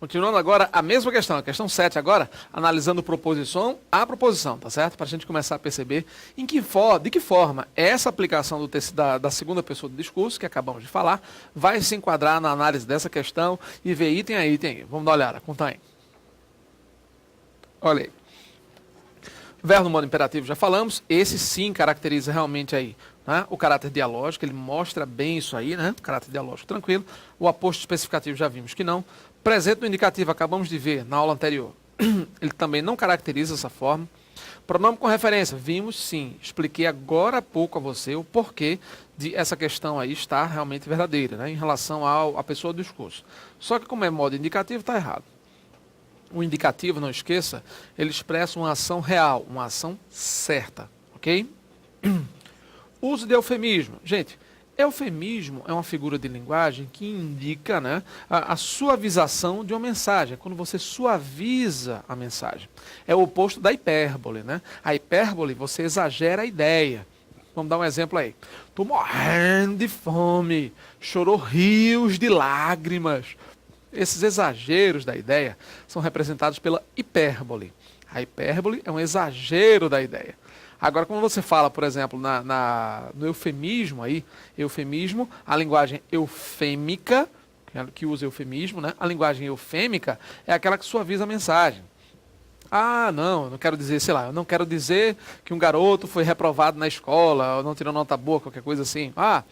Continuando agora a mesma questão, a questão 7 agora, analisando proposição a proposição, tá certo? Para a gente começar a perceber de que forma essa aplicação da segunda pessoa do discurso, que acabamos de falar, vai se enquadrar na análise dessa questão e ver item a item aí. Vamos dar uma olhada, conta aí. Olha aí. Verbo no modo imperativo já falamos, esse sim caracteriza realmente aí, né, o caráter dialógico, ele mostra bem isso aí, né? Caráter dialógico tranquilo. O aposto especificativo já vimos que não. Presente no indicativo, acabamos de ver na aula anterior, ele também não caracteriza essa forma. Pronome com referência, vimos sim, expliquei agora há pouco a você o porquê de essa questão aí estar realmente verdadeira, né, em relação à pessoa do discurso. Só que como é modo indicativo, está errado. O indicativo, não esqueça, ele expressa uma ação real, uma ação certa, ok? Uso de eufemismo. Gente, eufemismo é uma figura de linguagem que indica, né, a suavização de uma mensagem, quando você suaviza a mensagem. É o oposto da hipérbole, né? A hipérbole, você exagera a ideia. Vamos dar um exemplo aí. Estou morrendo de fome, chorou rios de lágrimas. Esses exageros da ideia são representados pela hipérbole. A hipérbole é um exagero da ideia. Agora, quando você fala, por exemplo, no eufemismo aí, eufemismo, a linguagem eufêmica, que usa eufemismo, né? A linguagem eufêmica é aquela que suaviza a mensagem. Ah, não, eu não quero dizer, sei lá, eu não quero dizer que um garoto foi reprovado na escola, ou não tirou nota boa, qualquer coisa assim. Ah,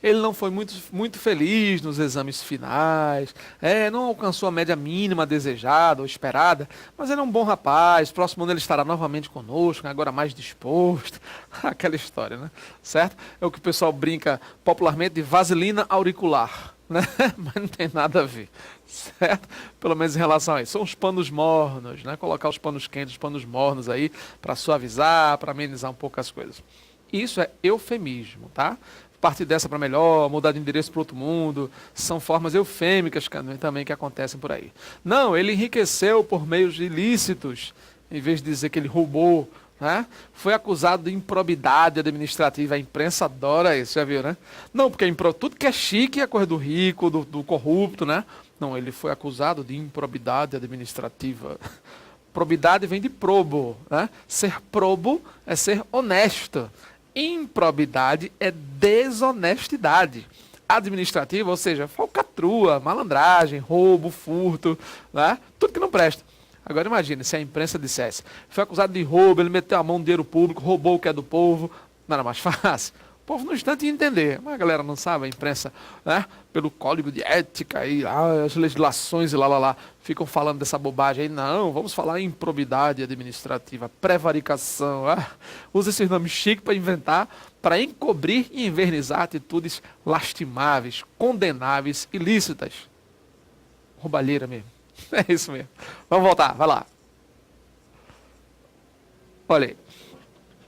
ele não foi muito feliz nos exames finais, não alcançou a média mínima desejada ou esperada, mas ele é um bom rapaz, próximo ano ele estará novamente conosco, agora mais disposto. Aquela história, né? Certo? É o que o pessoal brinca popularmente de vaselina auricular, né? Mas não tem nada a ver, certo? Pelo menos em relação a isso. São os panos mornos, né? Colocar os panos quentes, os panos mornos aí, para suavizar, para amenizar um pouco as coisas. Isso é eufemismo, tá? Partir dessa para melhor, mudar de endereço para outro mundo, são formas eufêmicas também que acontecem por aí. Não, ele enriqueceu por meios ilícitos, em vez de dizer que ele roubou, né? Foi acusado de improbidade administrativa, a imprensa adora isso, já viu, né? Não, porque tudo que é chique é coisa do rico, do corrupto, né? Não, ele foi acusado de improbidade administrativa. Probidade vem de probo, né? Ser probo é ser honesto. Improbidade é desonestidade administrativa, ou seja, falcatrua, malandragem, roubo, furto, né? Tudo que não presta. Agora imagine se a imprensa dissesse, foi acusado de roubo, ele meteu a mão no dinheiro público, roubou o que é do povo, não era mais fácil? O povo no instante ia entender, mas a galera não sabe, a imprensa, né, pelo código de ética e as legislações e lá, ficam falando dessa bobagem aí. Não, vamos falar em improbidade administrativa, prevaricação, usa esses nomes chiques para inventar, para encobrir e invernizar atitudes lastimáveis, condenáveis, ilícitas. Roubalheira mesmo. É isso mesmo. Vamos voltar, vai lá. Olha aí.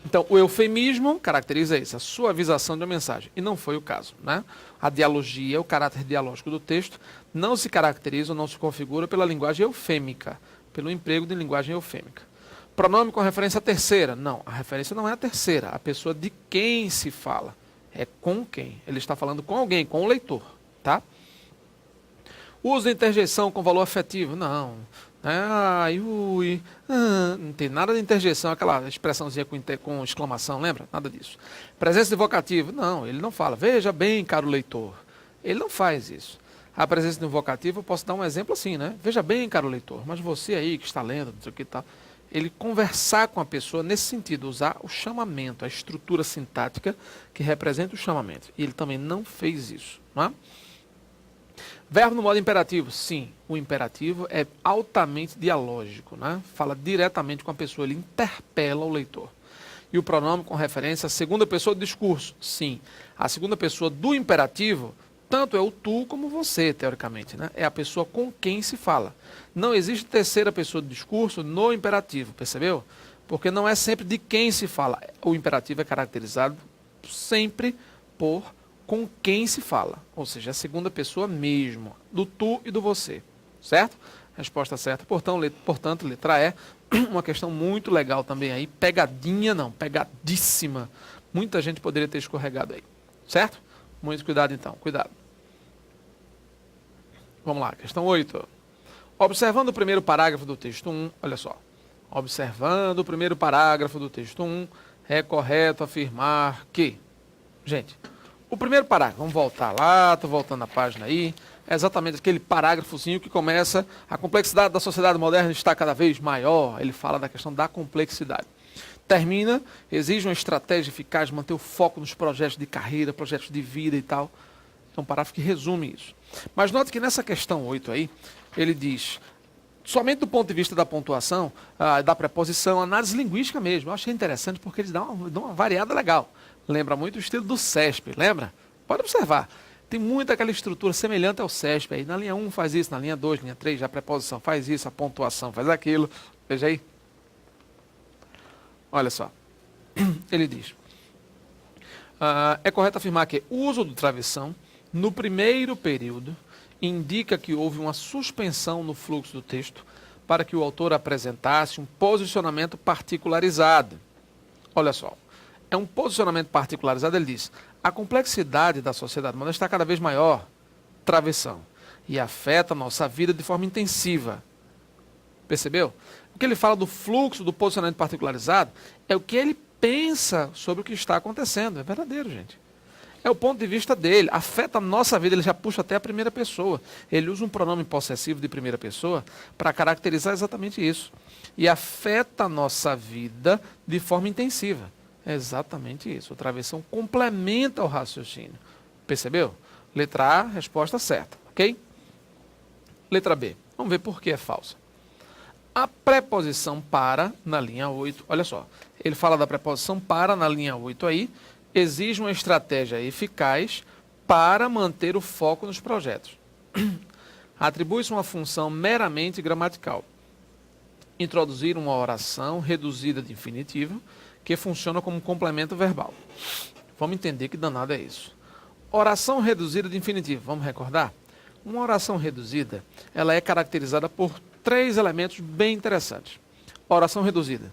Então, o eufemismo caracteriza isso, a suavização de uma mensagem. E não foi o caso, né? A dialogia, o caráter dialógico do texto, não se caracteriza ou não se configura pela linguagem eufêmica, pelo emprego de linguagem eufêmica. Pronome com referência à terceira. Não, a referência não é a terceira, a pessoa de quem se fala. É com quem. Ele está falando com alguém, com o leitor, tá? Uso de interjeição com valor afetivo. Não. Não tem nada de interjeição, aquela expressãozinha com exclamação, lembra? Nada disso. Presença de vocativo. Não, ele não fala. Veja bem, caro leitor. Ele não faz isso. A presença de um vocativo, eu posso dar um exemplo assim, né? Veja bem, caro leitor, mas você aí que está lendo, não sei o que tal. Ele conversar com a pessoa nesse sentido, usar o chamamento, a estrutura sintática que representa o chamamento. E ele também não fez isso, não é? Verbo no modo imperativo, sim, o imperativo é altamente dialógico, né? Fala diretamente com a pessoa, ele interpela o leitor. E o pronome com referência à segunda pessoa do discurso, sim. A segunda pessoa do imperativo, tanto é o tu como você, teoricamente, né? É a pessoa com quem se fala. Não existe terceira pessoa do discurso no imperativo, percebeu? Porque não é sempre de quem se fala. O imperativo é caracterizado sempre por com quem se fala, ou seja, a segunda pessoa mesmo, do tu e do você, certo? Resposta certa, portanto, letra E, uma questão muito legal também aí, pegadinha não, pegadíssima, muita gente poderia ter escorregado aí, certo? Muito cuidado então, cuidado. Vamos lá, questão 8. Observando o primeiro parágrafo do texto 1, olha só. Observando o primeiro parágrafo do texto 1, é correto afirmar que... Gente, o primeiro parágrafo, vamos voltar lá, estou voltando a página aí, é exatamente aquele parágrafozinho que começa: a complexidade da sociedade moderna está cada vez maior. Ele fala da questão da complexidade. Termina: exige uma estratégia eficaz de manter o foco nos projetos de carreira, projetos de vida e tal. É um parágrafo que resume isso. Mas note que nessa questão 8 aí, ele diz, somente do ponto de vista da pontuação, da preposição, análise linguística mesmo. Eu achei interessante porque eles dão uma variada legal. Lembra muito o estilo do CESP, lembra? Pode observar. Tem muita aquela estrutura semelhante ao CESP. Aí na linha 1 faz isso, na linha 2, linha 3, já a preposição faz isso, a pontuação faz aquilo. Veja aí. Olha só. Ele diz, é correto afirmar que o uso do travessão no primeiro período indica que houve uma suspensão no fluxo do texto para que o autor apresentasse um posicionamento particularizado. Olha só. É um posicionamento particularizado, ele diz: a complexidade da sociedade moderna está cada vez maior, travessão, e afeta a nossa vida de forma intensiva. Percebeu? O que ele fala do fluxo, do posicionamento particularizado, é o que ele pensa sobre o que está acontecendo. É verdadeiro, gente. É o ponto de vista dele, afeta a nossa vida, ele já puxa até a primeira pessoa. Ele usa um pronome possessivo de primeira pessoa para caracterizar exatamente isso. E afeta a nossa vida de forma intensiva. É exatamente isso. O travessão complementa o raciocínio. Percebeu? Letra A, resposta certa. Ok? Letra B. Vamos ver por que é falsa. A preposição para, na linha 8, olha só. Ele fala da preposição para, na linha 8 aí, exige uma estratégia eficaz para manter o foco nos projetos. Atribui-se uma função meramente gramatical. Introduzir uma oração reduzida de infinitivo que funciona como complemento verbal. Vamos entender que danado é isso. Oração reduzida de infinitivo, vamos recordar? Uma oração reduzida, ela é caracterizada por 3 elementos bem interessantes. Oração reduzida.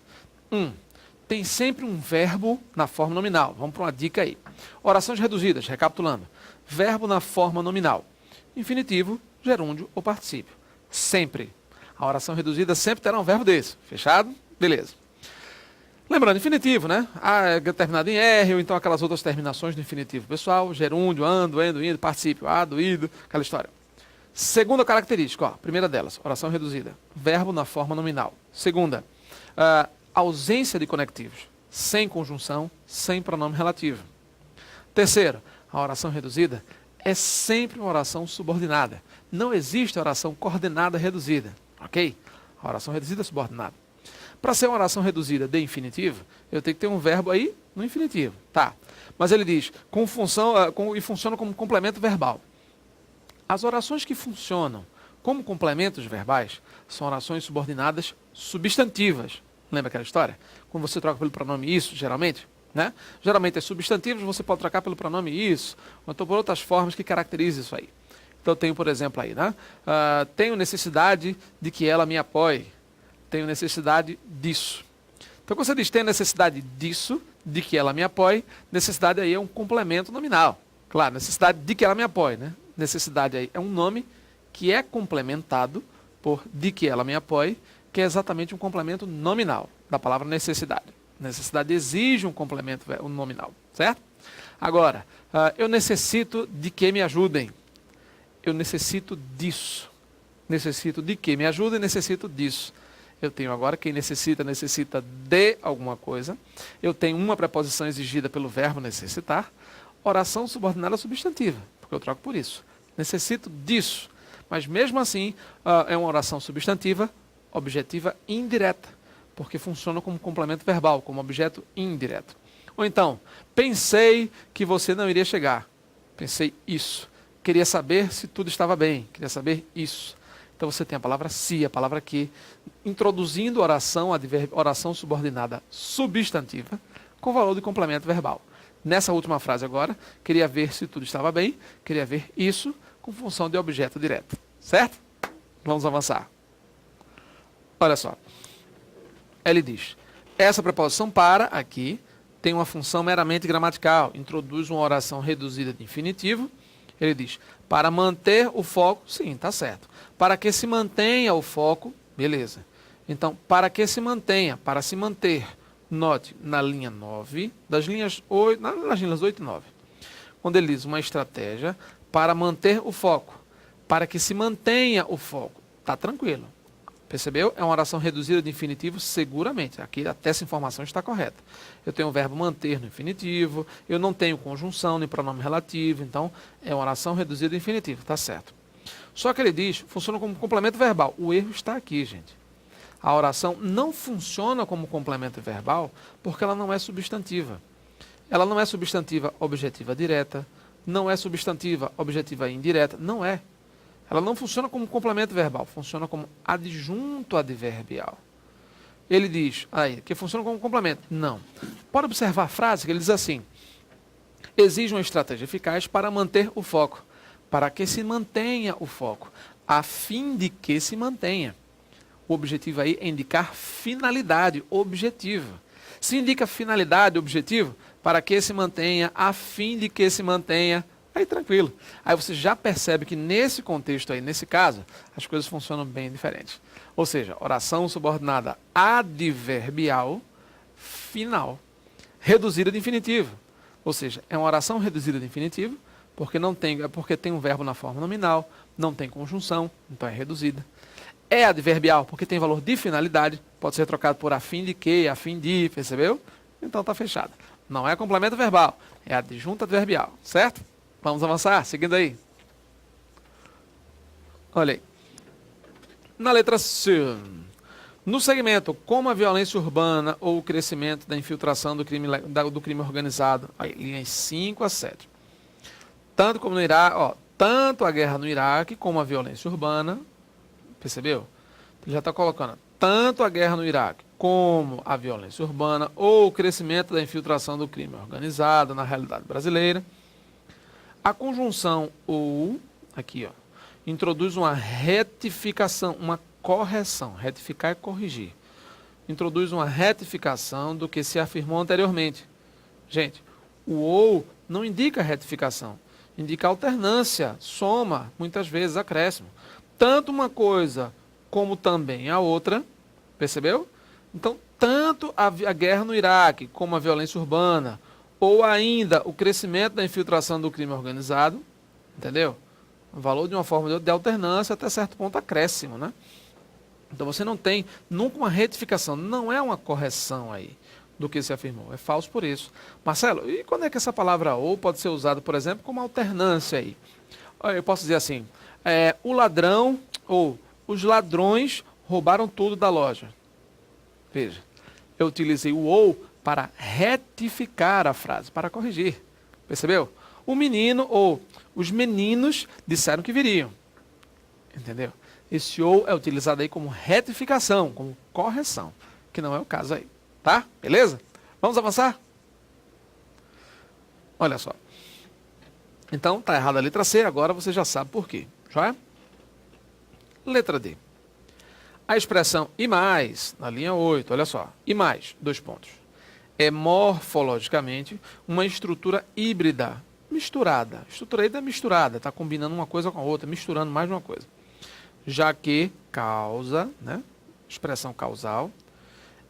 Tem sempre um verbo na forma nominal. Vamos para uma dica aí. Orações reduzidas, recapitulando. Verbo na forma nominal. Infinitivo, gerúndio ou particípio. Sempre. A oração reduzida sempre terá um verbo desse. Fechado? Beleza. Lembrando, infinitivo, né? É terminado em R, ou então aquelas outras terminações do infinitivo pessoal, gerúndio, ando, endo, indo, particípio, ado, ido, aquela história. Segunda característica, primeira delas, oração reduzida. Verbo na forma nominal. Segunda, ausência de conectivos. Sem conjunção, sem pronome relativo. Terceiro, a oração reduzida é sempre uma oração subordinada. Não existe oração coordenada reduzida, ok? A oração reduzida é subordinada. Para ser uma oração reduzida de infinitivo, eu tenho que ter um verbo aí no infinitivo. Tá. Mas ele diz, e funciona como complemento verbal. As orações que funcionam como complementos verbais são orações subordinadas substantivas. Lembra aquela história? Quando você troca pelo pronome isso, geralmente, né? Geralmente é substantivos, você pode trocar pelo pronome isso, ou então por outras formas que caracterizam isso aí. Então eu tenho, por exemplo, aí, né? Tenho necessidade de que ela me apoie. Tenho necessidade disso. Então, quando você diz tenho necessidade disso, de que ela me apoie, necessidade aí é um complemento nominal. Claro, necessidade de que ela me apoie, né? Necessidade aí é um nome que é complementado por de que ela me apoie, que é exatamente um complemento nominal da palavra necessidade. Necessidade exige um complemento nominal, certo? Agora, eu necessito de que me ajudem. Eu necessito disso. Necessito de que me ajudem, necessito disso. Eu tenho agora quem necessita de alguma coisa. Eu tenho uma preposição exigida pelo verbo necessitar. Oração subordinada substantiva, porque eu troco por isso. Necessito disso. Mas mesmo assim, é uma oração substantiva, objetiva indireta, porque funciona como complemento verbal, como objeto indireto. Ou então, pensei que você não iria chegar. Pensei isso. Queria saber se tudo estava bem. Queria saber isso. Então você tem a palavra se, a palavra que, introduzindo oração subordinada substantiva com valor de complemento verbal. Nessa última frase agora, queria ver se tudo estava bem, queria ver isso com função de objeto direto. Certo? Vamos avançar. Olha só. Ele diz, essa preposição para, aqui, tem uma função meramente gramatical. Introduz uma oração reduzida de infinitivo Ele diz, para manter o foco, sim, tá certo. Para que se mantenha o foco, beleza. Então, para que se mantenha, para se manter, note, na linha 9, das linhas 8, nas linhas 8 e 9. Quando ele diz uma estratégia para manter o foco, para que se mantenha o foco, tá tranquilo. Percebeu? É uma oração reduzida de infinitivo, seguramente. Aqui até essa informação está correta. Eu tenho o verbo manter no infinitivo, eu não tenho conjunção nem pronome relativo, então é uma oração reduzida de infinitivo, tá certo. Só que ele diz, funciona como complemento verbal. O erro está aqui, gente. A oração não funciona como complemento verbal porque ela não é substantiva. Ela não é substantiva objetiva direta, não é substantiva objetiva indireta, não é. Ela não funciona como complemento verbal, funciona como adjunto adverbial. Ele diz aí que funciona como complemento. Não. Pode observar a frase que ele diz assim: exige uma estratégia eficaz para manter o foco, para que se mantenha o foco, a fim de que se mantenha. O objetivo aí é indicar finalidade objetiva. Se indica finalidade objetivo, para que se mantenha, a fim de que se mantenha, aí tranquilo. Aí você já percebe que nesse contexto aí, nesse caso, as coisas funcionam bem diferentes. Ou seja, oração subordinada adverbial final, reduzida de infinitivo. Ou seja, é uma oração reduzida de infinitivo, porque tem um verbo na forma nominal, não tem conjunção, então é reduzida. É adverbial, porque tem valor de finalidade, pode ser trocado por a fim de que, a fim de, percebeu? Então está fechado. Não é complemento verbal, é adjunto adverbial, certo? Vamos avançar, seguindo aí. Olha aí. Na letra C, no segmento como a violência urbana ou o crescimento da infiltração do crime organizado, aí, linhas 5 a 7. Tanto como no Iraque, tanto a guerra no Iraque como a violência urbana, percebeu? Ele já está colocando tanto a guerra no Iraque como a violência urbana ou o crescimento da infiltração do crime organizado na realidade brasileira. A conjunção ou, aqui, introduz uma retificação, uma correção. Retificar é corrigir. Introduz uma retificação do que se afirmou anteriormente. Gente, o ou não indica retificação, indica alternância, soma, muitas vezes acréscimo. Tanto uma coisa como também a outra, percebeu? Então, tanto a guerra no Iraque como a violência urbana, ou ainda o crescimento da infiltração do crime organizado, entendeu? O valor de uma forma de alternância até certo ponto acréscimo, né? Então você não tem nunca uma retificação, não é uma correção aí do que se afirmou, é falso por isso. Marcelo, e quando é que essa palavra ou pode ser usada, por exemplo, como alternância aí? Eu posso dizer assim, o ladrão ou os ladrões roubaram tudo da loja. Veja, eu utilizei o ou para retificar a frase, para corrigir. Percebeu? O menino ou os meninos disseram que viriam. Entendeu? Esse ou é utilizado aí como retificação, como correção, que não é o caso aí. Tá? Beleza? Vamos avançar? Olha só. Então, tá errada a letra C, agora você já sabe por quê. Já é? Letra D. A expressão e mais, na linha 8, olha só. E mais, 2 pontos. É morfologicamente uma estrutura híbrida, misturada. Estrutura híbrida é misturada, está combinando uma coisa com a outra, misturando mais de uma coisa. Já que causa, né, expressão causal,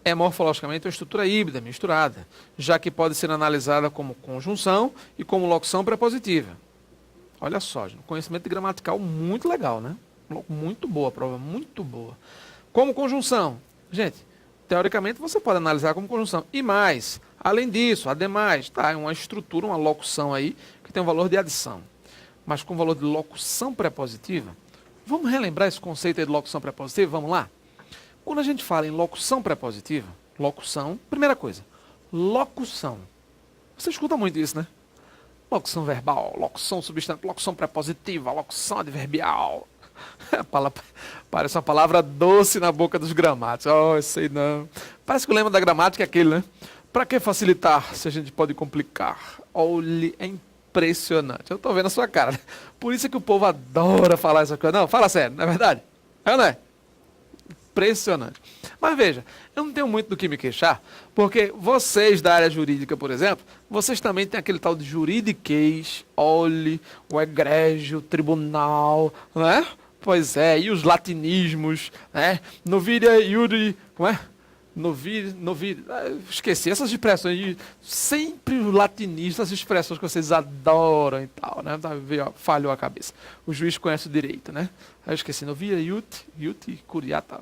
é morfologicamente uma estrutura híbrida, misturada, já que pode ser analisada como conjunção e como locução prepositiva. Olha só, gente, conhecimento gramatical muito legal, né? Muito boa a prova, muito boa. Como conjunção, gente, teoricamente você pode analisar como conjunção. E mais, além disso, ademais, tá, é uma estrutura, uma locução aí, que tem um valor de adição. Mas com valor de locução prepositiva, vamos relembrar esse conceito aí de locução prepositiva? Vamos lá? Quando a gente fala em locução prepositiva, locução, primeira coisa, locução. Você escuta muito isso, né? Locução verbal, locução substantiva, locução prepositiva, locução adverbial. Parece uma palavra doce na boca dos gramáticos. Oh, sei não. Parece que o lema da gramática é aquele, né? Para que facilitar se a gente pode complicar? Olhe, é impressionante. Eu estou vendo a sua cara. Né? Por isso é que o povo adora falar essa coisa. Não, fala sério, não é verdade? É ou não é? impressionante. Mas veja, eu não tenho muito do que me queixar, porque vocês da área jurídica, por exemplo, vocês também têm aquele tal de juridiquês, olhe, o egrégio, tribunal, né? Pois é, e os latinismos, né? Novida iuri, como é? Esqueci essas expressões, sempre os latinistas, essas expressões que vocês adoram e tal, né? Falhou a cabeça. O juiz conhece o direito, né? Aí eu esqueci, novia, iuti, curiata.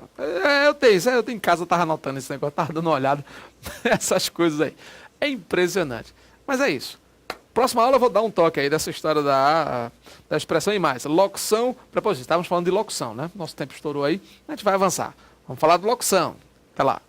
Eu tenho em casa, eu tava anotando esse negócio, tava dando uma olhada essas coisas aí. É impressionante. Mas é isso. Próxima aula eu vou dar um toque aí dessa história da expressão e mais. Locução, preposição. Estávamos falando de locução, né? Nosso tempo estourou aí, a gente vai avançar. Vamos falar de locução. Até lá.